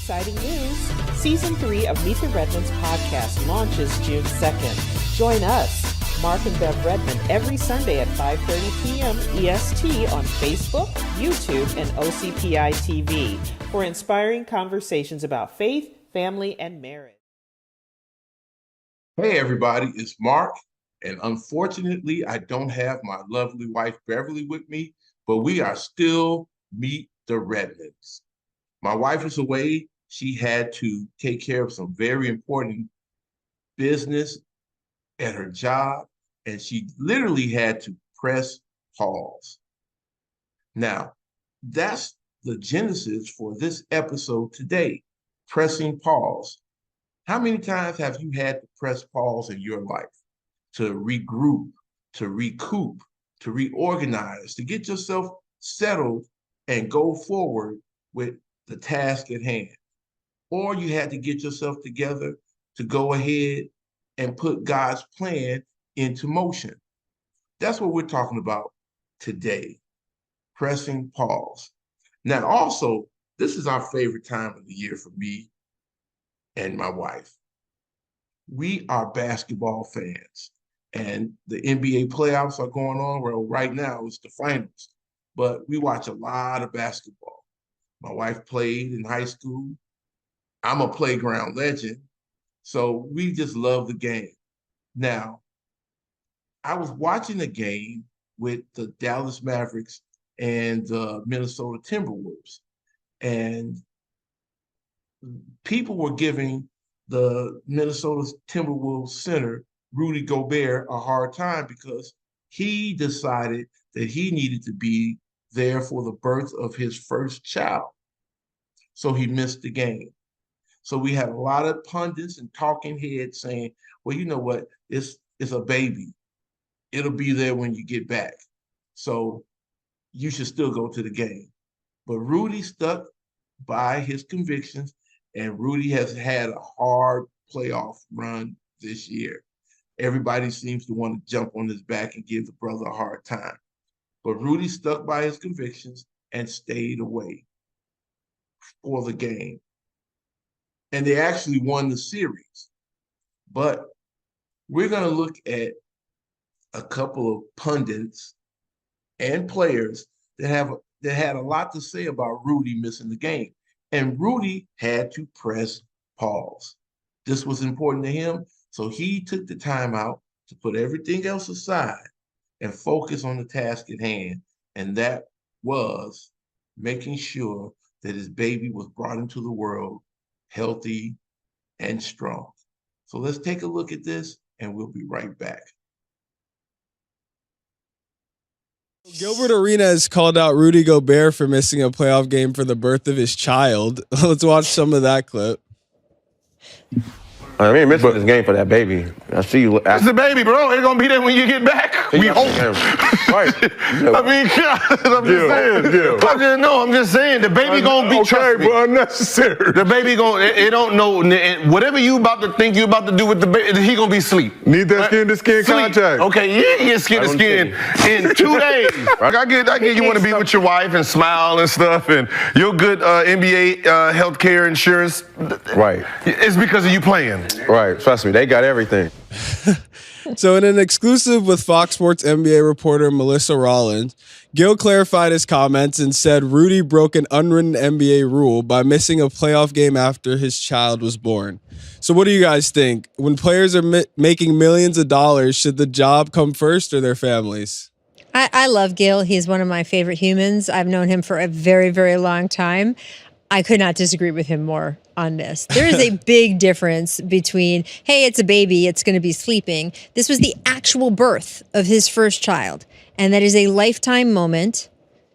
exciting news! Season 3 of Meet The Redmonds podcast launches June 2nd. Join us, Marq and Bev Redmond, every Sunday at 5:30 p.m. EST on Facebook, YouTube, and OCPI TV for inspiring conversations about faith, family, and marriage. Hey everybody, it's Marq, and unfortunately I don't have my lovely wife Beverly with me, but we are still Meet The Redmonds. My wife is away. She had to take care of some very important business at her job, and she literally had to press pause. Now, that's the genesis for this episode today, pressing pause. How many times have you had to press pause in your life to regroup, to recoup, to reorganize, to get yourself settled and go forward with the task at hand? Or you had to get yourself together to go ahead and put God's plan into motion. That's what we're talking about today, pressing pause. Now, also, this is our favorite time of the year for me and my wife. We are basketball fans, and the NBA playoffs are going on. Well, right now it's the finals, but we watch a lot of basketball. My wife played in high school. I'm a playground legend, so we just love the game. Now, I was watching a game with the Dallas Mavericks and the Minnesota Timberwolves, and people were giving the Minnesota Timberwolves center, Rudy Gobert, a hard time because he decided that he needed to be there for the birth of his first child. So he missed the game. So we had a lot of pundits and talking heads saying, well, you know what? It's a baby. It'll be there when you get back. So you should still go to the game. But Rudy stuck by his convictions, and Rudy has had a hard playoff run this year. Everybody seems to want to jump on his back and give the brother a hard time. But Rudy stuck by his convictions and stayed away for the game. And they actually won the series. But we're going to look at a couple of pundits and players that had a lot to say about Rudy missing the game. And Rudy had to press pause. This was important to him, so he took the time out to put everything else aside and focus on the task at hand. And that was making sure that his baby was brought into the world healthy and strong. So let's take a look at this, and we'll be right back. Gilbert Arenas called out Rudy Gobert for missing a playoff game for the birth of his child. Let's watch some of that clip. I mean, missing this game for that baby. I see you. It's the baby, bro. It's gonna be there when you get back. We hope. Right. I mean, I'm just saying, the baby gonna be okay, but unnecessary. The baby gonna, it don't know, whatever you about to think you about to do with the baby, he gonna be asleep. Need that skin-to-skin contact. Okay, you get skin-to-skin in 2 days. I get you want to be with your wife and smile and stuff, and your good NBA healthcare insurance. Right. It's because of you playing. Right. Trust me, they got everything. So in an exclusive with Fox Sports NBA reporter Melissa Rollins, Gil clarified his comments and said Rudy broke an unwritten NBA rule by missing a playoff game after his child was born. So what do you guys think? When players are making millions of dollars, should the job come first or their families? I love Gil. He's one of my favorite humans. I've known him for a very, very long time. I could not disagree with him more on this. There is a big difference between, hey, it's a baby, it's going to be sleeping. This was the actual birth of his first child. And that is a lifetime moment.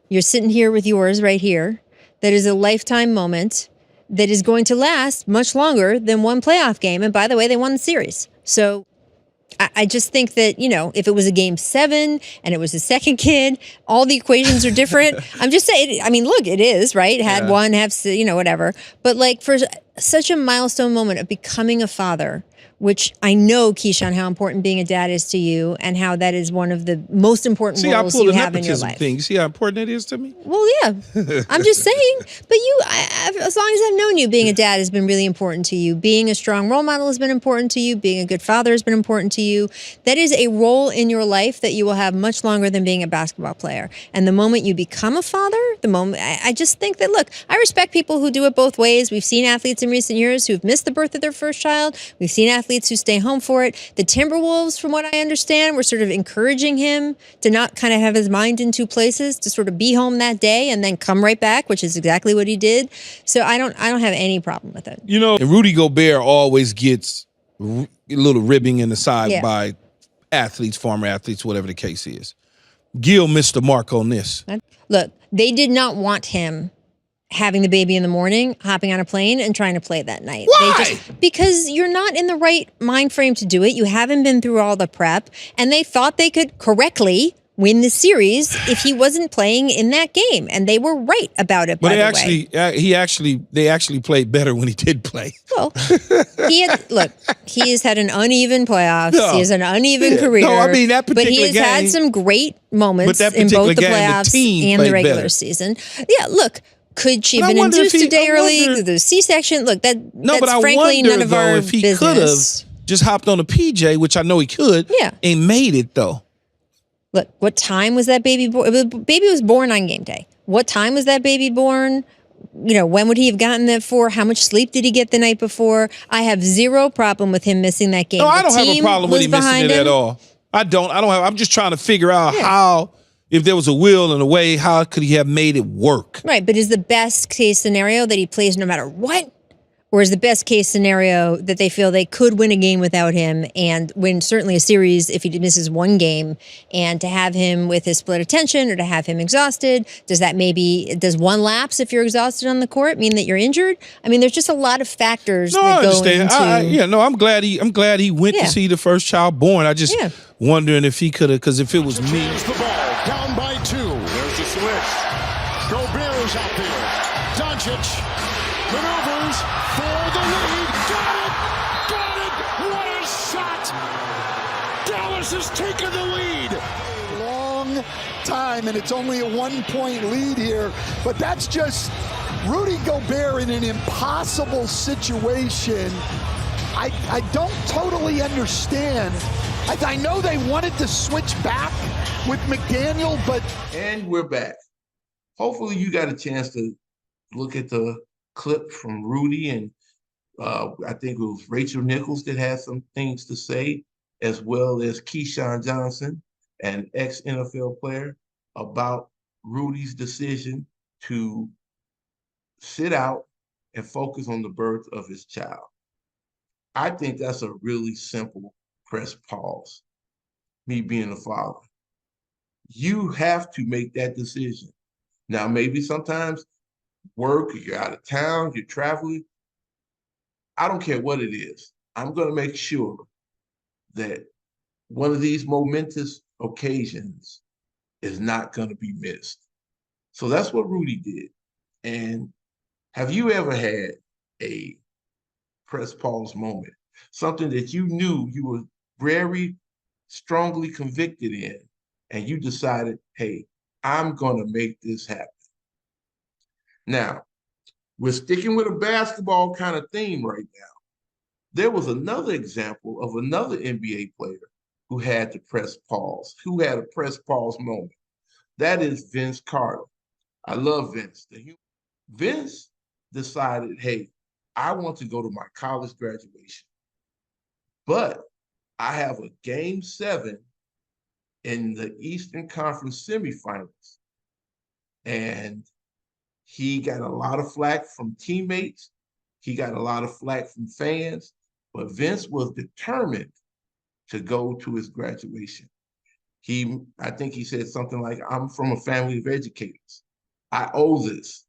You're sitting here with yours right here. That is a lifetime moment that is going to last much longer than one playoff game. And by the way, they won the series. So I just think that, you know, if it was a game 7 and it was a second kid, all the equations are different. I'm just saying, I mean, look, it is, right? Had one, have, you know, whatever. But like for such a milestone moment of becoming a father, which I know, Keyshawn, how important being a dad is to you and how that is one of the most important roles you have in your life. Thing. See how important it is to me? Well, yeah, I'm just saying. But as long as I've known you, being a dad has been really important to you. Being a strong role model has been important to you. Being a good father has been important to you. That is a role in your life that you will have much longer than being a basketball player. And the moment you become a father, I just think that, look, I respect people who do it both ways. We've seen athletes in recent years who've missed the birth of their first child. We've seen athletes who stay home for it. The Timberwolves, from what I understand, were sort of encouraging him to not kind of have his mind in two places, to sort of be home that day and then come right back, which is exactly what he did. So I don't have any problem with it. You know, and Rudy Gobert always gets a little ribbing in the side by athletes, former athletes, whatever the case is. Gil missed the mark on this. Look, they did not want him having the baby in the morning, hopping on a plane and trying to play that night. Why? Because you're not in the right mind frame to do it. You haven't been through all the prep, and they thought they could correctly win the series if he wasn't playing in that game, and they were right about it. But they actually played better when he did play. Well, he has had an uneven playoffs. He has an uneven career. No, I mean that particular game. But he has had some great moments in both the playoffs and the regular season. Yeah, look. Could she have been induced a day early? The C-section? Look, that's frankly none of our if he business. could have just hopped on a PJ, which I know he could, and made it, though. Look, what time was that baby born? The baby was born on game day. What time was that baby born? You know, when would he have gotten that for? How much sleep did he get the night before? I have zero problem with him missing that game. No, I don't have a problem with him missing it at all. I don't have. I'm just trying to figure out how. If there was a will and a way, how could he have made it work? Right, but is the best case scenario that he plays no matter what? Or is the best case scenario that they feel they could win a game without him and win certainly a series if he misses one game, and to have him with his split attention or to have him exhausted? Does one lapse if you're exhausted on the court mean that you're injured? I mean, there's just a lot of factors that go into... I'm glad he went to see the first child born. I just wondering if he could have, because if it was me... Here's the ball, down by 2. There's the switch. Gobert is out there. Doncic maneuvers for the lead. Got it! What a shot! Dallas has taken the lead. Long time, and it's only a 1-point lead here, but that's just Rudy Gobert in an impossible situation. I don't totally understand. I know they wanted to switch back with McDaniel, but... And we're back. Hopefully you got a chance to look at the clip from Rudy, and I think it was Rachel Nichols that had some things to say, as well as Keyshawn Johnson, an ex-NFL player, about Rudy's decision to sit out and focus on the birth of his child. I think that's a really simple press pause, me being a father. You have to make that decision. Now, maybe sometimes work, you're out of town, you're traveling. I don't care what it is. I'm going to make sure that one of these momentous occasions is not going to be missed. So that's what Rudy did. And have you ever had a press pause moment, something that you knew you were very strongly convicted in, and you decided, hey, I'm going to make this happen? Now, we're sticking with a basketball kind of theme right now. There was another example of another NBA player who had to press pause, who had a press pause moment. That is Vince Carter. I love Vince. Vince decided, hey, I want to go to my college graduation, but I have a game 7 in the Eastern Conference semifinals. And he got a lot of flack from teammates. He got a lot of flack from fans, but Vince was determined to go to his graduation. I think he said something like, I'm from a family of educators. I owe this.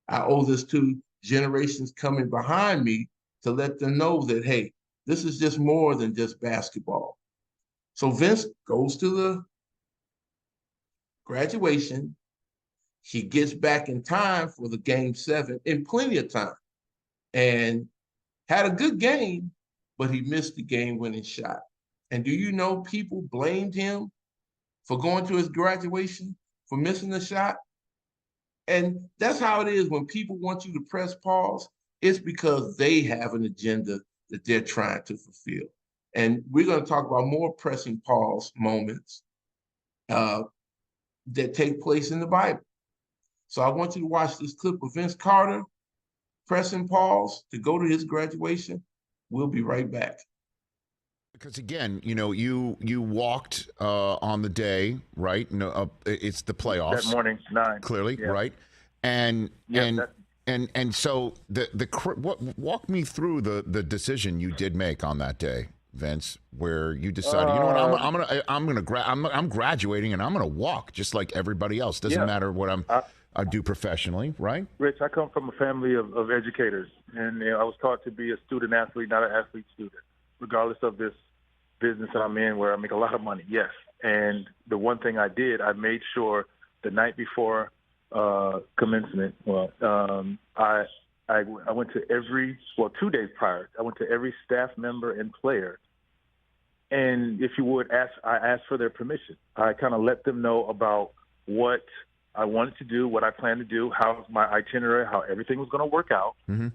I owe this to generations coming behind me to let them know that, hey, this is just more than just basketball. So Vince goes to the graduation. He gets back in time for the game 7 in plenty of time and had a good game, but he missed the game-winning shot. And do you know people blamed him for going to his graduation, for missing the shot? And that's how it is when people want you to press pause. It's because they have an agenda that they're trying to fulfill. And we're going to talk about more pressing pause moments that take place in the Bible. So I want you to watch this clip of Vince Carter pressing pause to go to his graduation. We'll be right back. Because again, you walked on the day, right? It's the playoffs. That morning, 9. Clearly, yeah. right? And so walk me through the decision you did make on that day, Vince, where you decided, you know what, I'm graduating and I'm gonna walk just like everybody else. Doesn't matter what I do professionally, right? Rich, I come from a family of educators, and I was taught to be a student athlete, not an athlete student, regardless of this business that I'm in where I make a lot of money. Yes. And the one thing I did, I made sure the night before commencement, I went to 2 days prior, I went to every staff member and player. And if you would I asked for their permission. I kind of let them know about what I wanted to do, what I planned to do, how my itinerary, how everything was going to work out. Mm-hmm.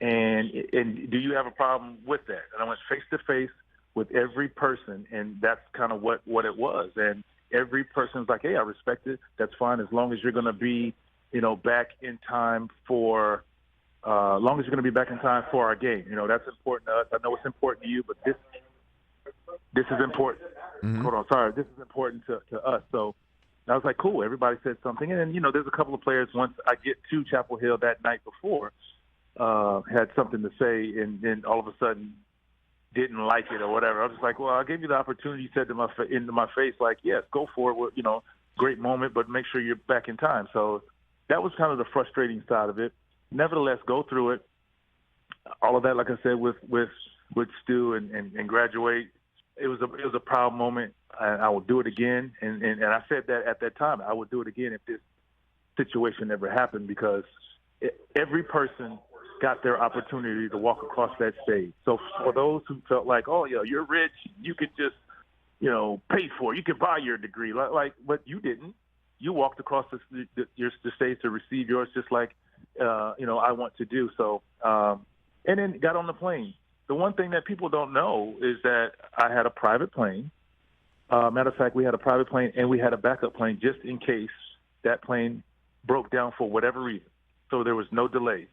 And do you have a problem with that? And I went face to face with every person, and that's kind of what it was. And every person's like, hey, I respect it. That's fine as long as you're going to be, back in time for our game. That's important to us. I know it's important to you, but this is important. Mm-hmm. Hold on, sorry. This is important to us. So I was like, cool. Everybody said something. And then, there's a couple of players, once I get to Chapel Hill that night before, had something to say, and then all of a sudden didn't like it or whatever. I was just like, well, I gave you the opportunity. You said into my face, like, yes, go for it. Great moment, but make sure you're back in time. So that was kind of the frustrating side of it. Nevertheless, go through it. All of that, like I said, with Stu and graduate. It was a proud moment. I will do it again. And I said that at that time, I would do it again if this situation ever happened, because every person got their opportunity to walk across that stage. So for those who felt like, oh, yeah, you're rich, you could just, pay for it, you could buy your degree, but you didn't. You walked across the stage to receive yours, just like, I want to do. So, and then got on the plane. The one thing that people don't know is that I had a private plane. Matter of fact, we had a private plane and we had a backup plane just in case that plane broke down for whatever reason. So there was no delay.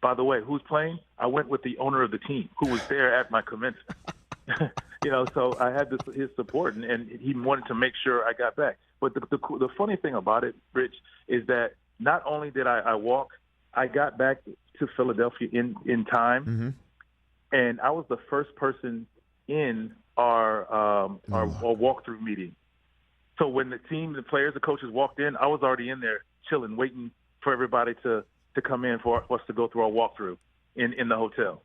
By the way, whose plane? I went with the owner of the team who was there at my commencement. So I had his support, and he wanted to make sure I got back. But the funny thing about it, Rich, is that not only did I walk, I got back to Philadelphia in time, Mm-hmm. and I was the first person in our walkthrough meeting. So when the team, the players, the coaches walked in, I was already in there chilling, waiting for everybody to come in for us to go through our walkthrough in the hotel.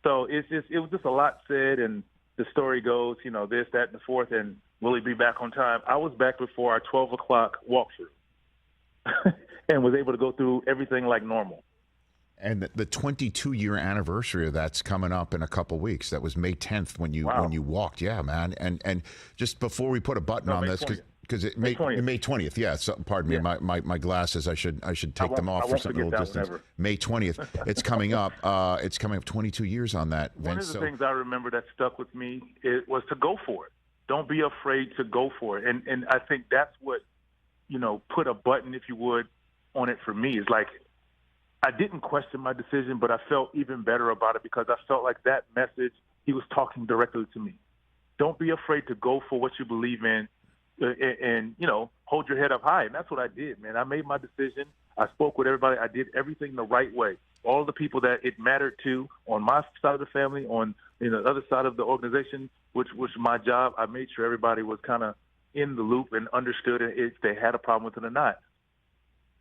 So it was just a lot said, and the story goes, this, that, and the fourth, and will he be back on time? I was back before our 12 o'clock walkthrough and was able to go through everything like normal. And the 22-year anniversary of that's coming up in a couple weeks. That was May 10th when you walked. Yeah, man. And just before we put a button on this, because May 20th. Yeah, so, pardon me. Yeah. My glasses. I should take them off for something a little distance. May 20th. It's coming up. It's coming up 22 years on that. One Vince, of the things I remember that stuck with me was to go for it. Don't be afraid to go for it. And I think that's what put a button, if you would, on it for me. Is like, I didn't question my decision, but I felt even better about it because I felt like that message, he was talking directly to me. Don't be afraid to go for what you believe in and hold your head up high. And that's what I did, man. I made my decision. I spoke with everybody. I did everything the right way. All the people that it mattered to on my side of the family, on the other side of the organization, which was my job, I made sure everybody was kind of in the loop and understood if they had a problem with it or not.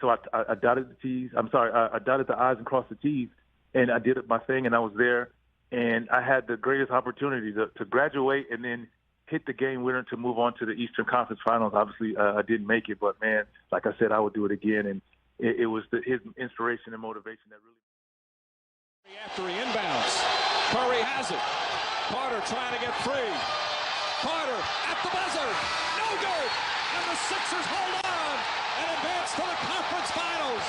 So I dotted the T's. I dotted the I's and crossed the T's, and I did my thing, and I was there. And I had the greatest opportunity to graduate and then hit the game winner to move on to the Eastern Conference Finals. Obviously, I didn't make it, but, man, like I said, I would do it again. And it was his inspiration and motivation that really. After he inbounds, Curry has it. Carter trying to get free. Carter at the buzzer. No good. And the Sixers hold on and advance to the conference finals.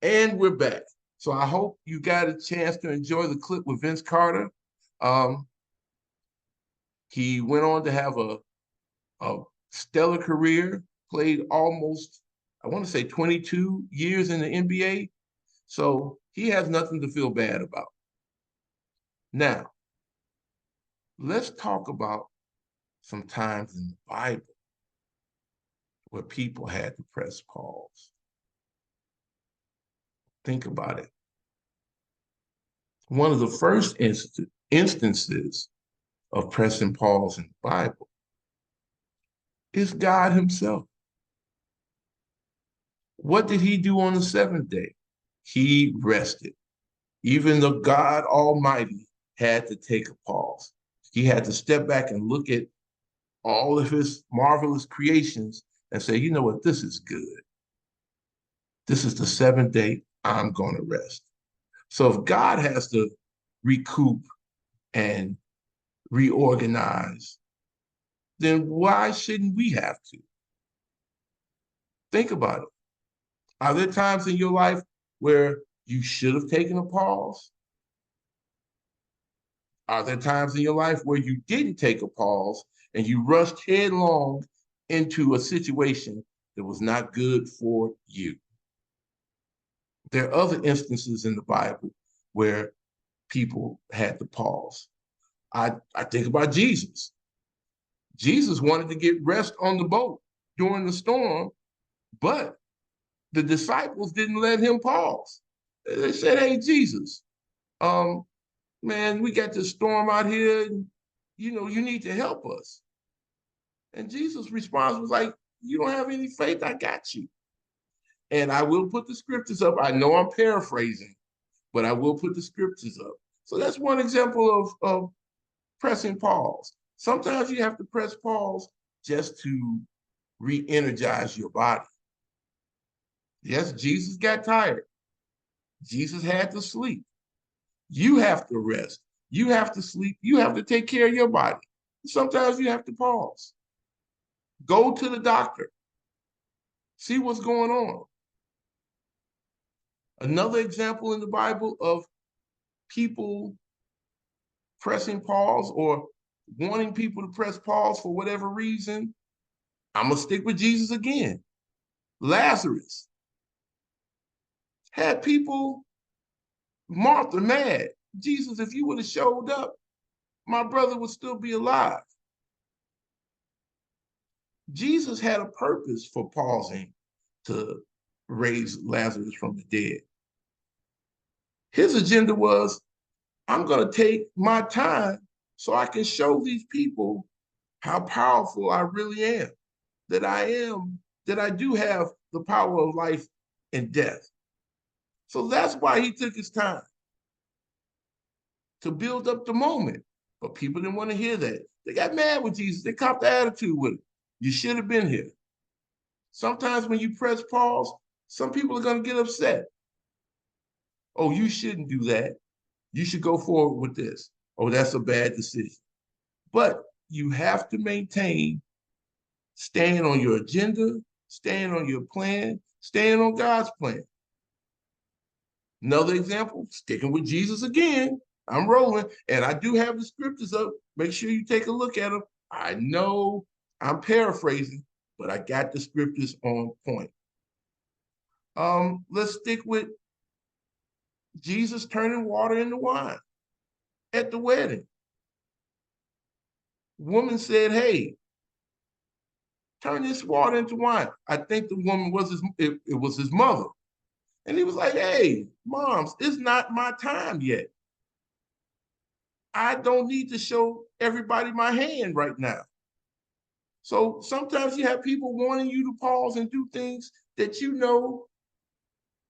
And we're back. So I hope you got a chance to enjoy the clip with Vince Carter. He went on to have a stellar career, played almost, I want to say 22 years in the NBA. So he has nothing to feel bad about. Now, let's talk about some times in the Bible where people had to press pause. Think about it. One of the first instances of pressing pause in the Bible is God himself. What did he do on the seventh day? He rested. Even the God Almighty had to take a pause. He had to step back and look at all of his marvelous creations and say, you know what, this is good. This is the seventh day, I'm going to rest. So if God has to recoup and reorganize, then why shouldn't we have to? Think about it. Are there times in your life where you should have taken a pause? Are there times in your life where you didn't take a pause and you rushed headlong into a situation that was not good for you? There are other instances in the Bible where people had to pause. I think about Jesus. Jesus wanted to get rest on the boat during the storm, but the disciples didn't let him pause. They said, hey, Jesus, man, we got this storm out here, and, you need to help us. And Jesus' response was like, you don't have any faith, I got you. And I will put the scriptures up. I know I'm paraphrasing, but I will put the scriptures up. So that's one example of pressing pause. Sometimes you have to press pause just to re-energize your body. Yes, Jesus got tired. Jesus had to sleep. You have to rest. You have to sleep. You have to take care of your body. Sometimes you have to pause. Go to the doctor. See what's going on. Another example in the Bible of people pressing pause or wanting people to press pause for whatever reason, I'm going to stick with Jesus again. Lazarus had people, Martha, mad. Jesus, if you would have showed up, my brother would still be alive. Jesus had a purpose for pausing to raise Lazarus from the dead. His agenda was, I'm going to take my time so I can show these people how powerful I really am, that I do have the power of life and death. So that's why he took his time to build up the moment. But people didn't want to hear that. They got mad with Jesus. They copped the attitude with him. You should have been here. Sometimes when you press pause, some people are going to get upset. Oh, you shouldn't do that. You should go forward with this. Oh, that's a bad decision. But you have to maintain staying on your agenda, staying on your plan, staying on God's plan. Another example, sticking with Jesus again. I'm rolling, and I do have the scriptures up. Make sure you take a look at them. I know I'm paraphrasing, but I got the scriptures on point. Let's stick with Jesus turning water into wine at the wedding. Woman said, hey, turn this water into wine. I think the woman was it was his mother. And he was like, hey, moms, it's not my time yet. I don't need to show everybody my hand right now. So sometimes you have people wanting you to pause and do things that you know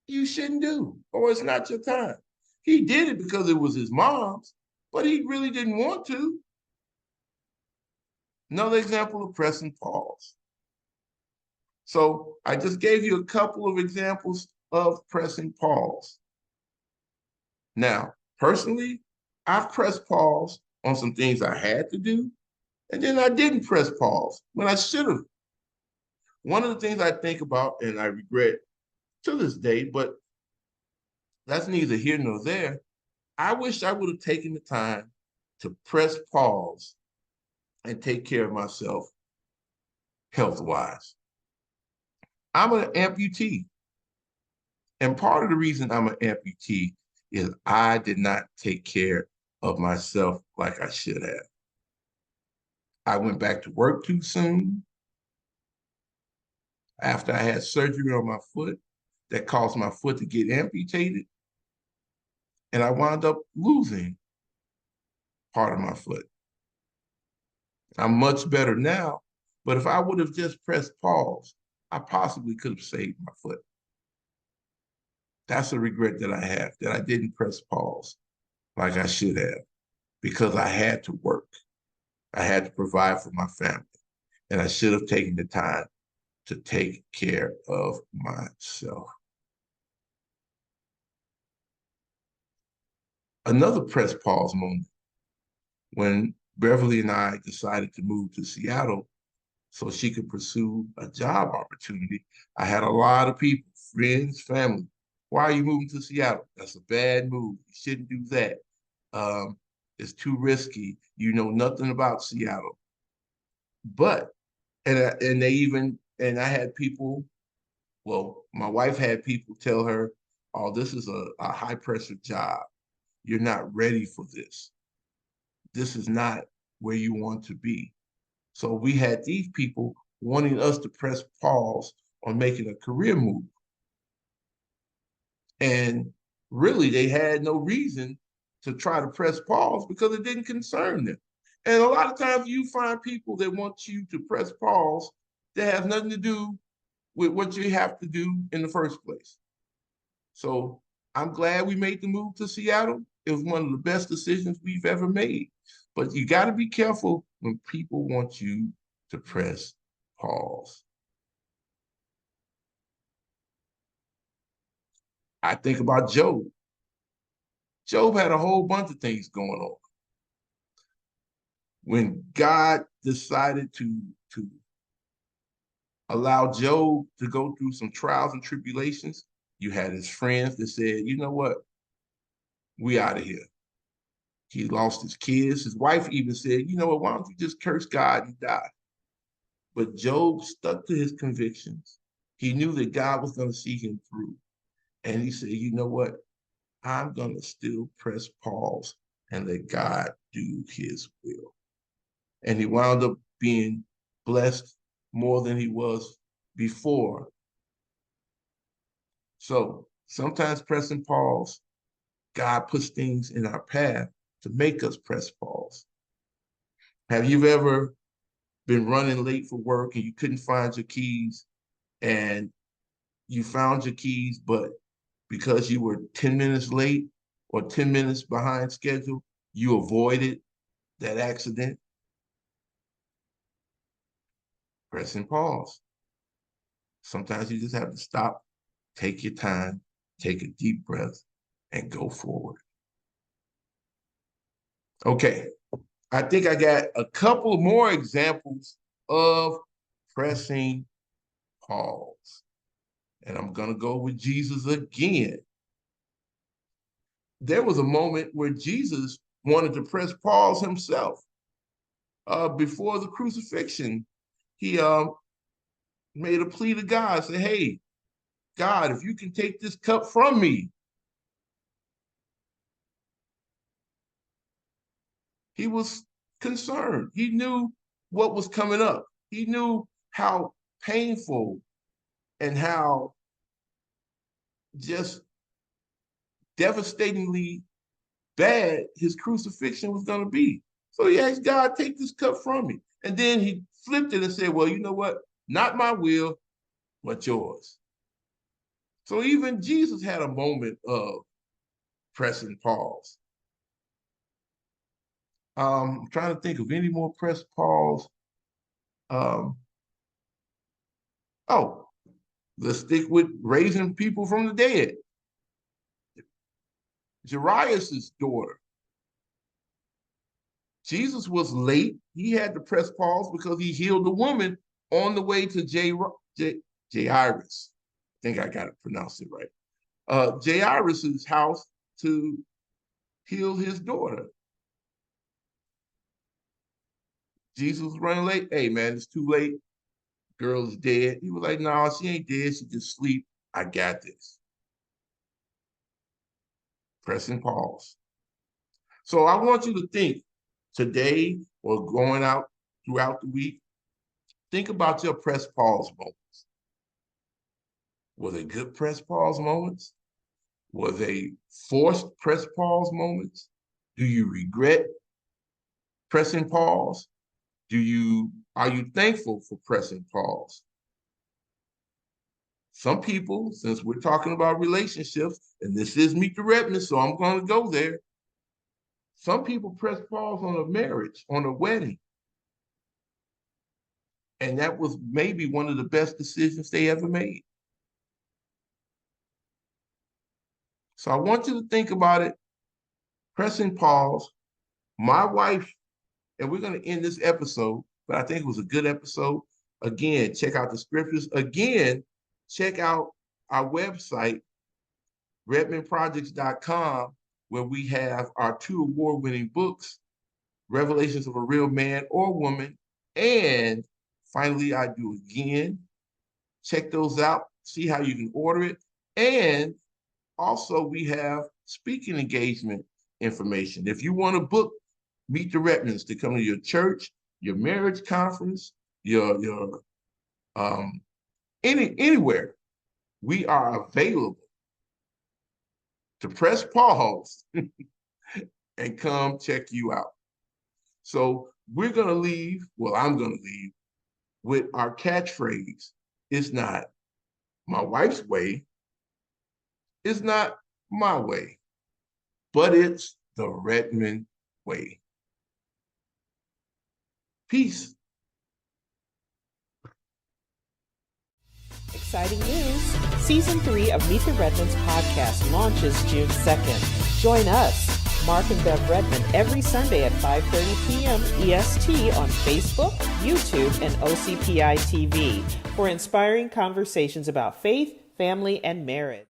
you shouldn't do, or it's not your time. He did it because it was his mom's, but he really didn't want to. Another example of pressing pause. So I just gave you a couple of examples of pressing pause. Now, personally, I've pressed pause on some things I had to do, and then I didn't press pause when I should have. One of the things I think about and I regret to this day, but that's neither here nor there. I wish I would have taken the time to press pause and take care of myself health-wise. I'm an amputee. And part of the reason I'm an amputee is I did not take care of myself like I should have. I went back to work too soon after I had surgery on my foot that caused my foot to get amputated. And I wound up losing part of my foot. I'm much better now, but if I would have just pressed pause, I possibly could have saved my foot. That's a regret that I have, that I didn't press pause like I should have, because I had to work. I had to provide for my family, and I should have taken the time to take care of myself. Another press pause moment when Beverly and I decided to move to Seattle so she could pursue a job opportunity. I had a lot of people, friends, family. Why are you moving to Seattle? That's a bad move. You shouldn't do that. It's too risky. You know nothing about Seattle. But, and I had people, well, my wife had people tell her, oh, this is a high pressure job. You're not ready for this. This is not where you want to be. So we had these people wanting us to press pause on making a career move. And really, they had no reason to try to press pause because it didn't concern them. And a lot of times you find people that want you to press pause that have nothing to do with what you have to do in the first place. So I'm glad we made the move to Seattle. It was one of the best decisions we've ever made. But you got to be careful when people want you to press pause. I think about Job. Job had a whole bunch of things going on. When God decided to allow Job to go through some trials and tribulations, you had his friends that said, you know what? We out of here. He lost his kids. His wife even said, you know what, why don't you just curse God and die? But Job stuck to his convictions. He knew that God was going to see him through. And he said, you know what? I'm going to still press pause and let God do his will. And he wound up being blessed more than he was before. So sometimes pressing pause, God puts things in our path to make us press pause. Have you ever been running late for work and you couldn't find your keys, and you found your keys, but because you were 10 minutes late or 10 minutes behind schedule, you avoided that accident? Pressing pause. Sometimes you just have to stop, take your time, take a deep breath, and go forward. Okay, I think I got a couple more examples of pressing pause. And I'm going to go with Jesus again. There was a moment where Jesus wanted to press pause himself. Before the crucifixion, he made a plea to God, say, hey, God, if you can take this cup from me. He was concerned. He knew what was coming up. He knew how painful and how just devastatingly bad his crucifixion was going to be. So he asked God, take this cup from me. And then he flipped it and said, well, you know what? Not my will, but yours. So even Jesus had a moment of pressing pause. I'm trying to think of any more press pause. Let's stick with raising people from the dead. Jairus' daughter. Jesus was late. He had to press pause because he healed a woman on the way to Jairus. I think I got it pronounced it right. Jairus' house to heal his daughter. Jesus was running late. Hey, man, it's too late. Girl is dead. He was like, no, she ain't dead. She just sleep. I got this. Pressing pause. So I want you to think today or going out throughout the week, think about your press pause moments. Were they good press pause moments? Were they forced press pause moments? Do you regret pressing pause? Are you thankful for pressing pause? Some people, since we're talking about relationships, and this is Meet the Redmonds, so I'm going to go there. Some people press pause on a marriage, on a wedding. And that was maybe one of the best decisions they ever made. So I want you to think about it, pressing pause. My wife, and we're going to end this episode, but I think it was a good episode. Again, check out the scriptures. Again, check out our website, redmondprojects.com, where we have our 2 award-winning books, Revelations of a Real Man or Woman, and finally, I Do Again. Check those out, see how you can order it. And also, we have speaking engagement information. If you want to book Meet the Redmonds to come to your church, your marriage conference, your anywhere, we are available to press pause and come check you out. So we're going to leave, well, I'm going to leave with our catchphrase. It's not my wife's way. It's not my way, but it's the Redmond way. Peace. Exciting news! Season 3 of Meet the Redmonds podcast launches June 2nd. Join us, Marq and Bev Redmond, every Sunday at 5:30 p.m. EST on Facebook, YouTube, and OCPI TV for inspiring conversations about faith, family, and marriage.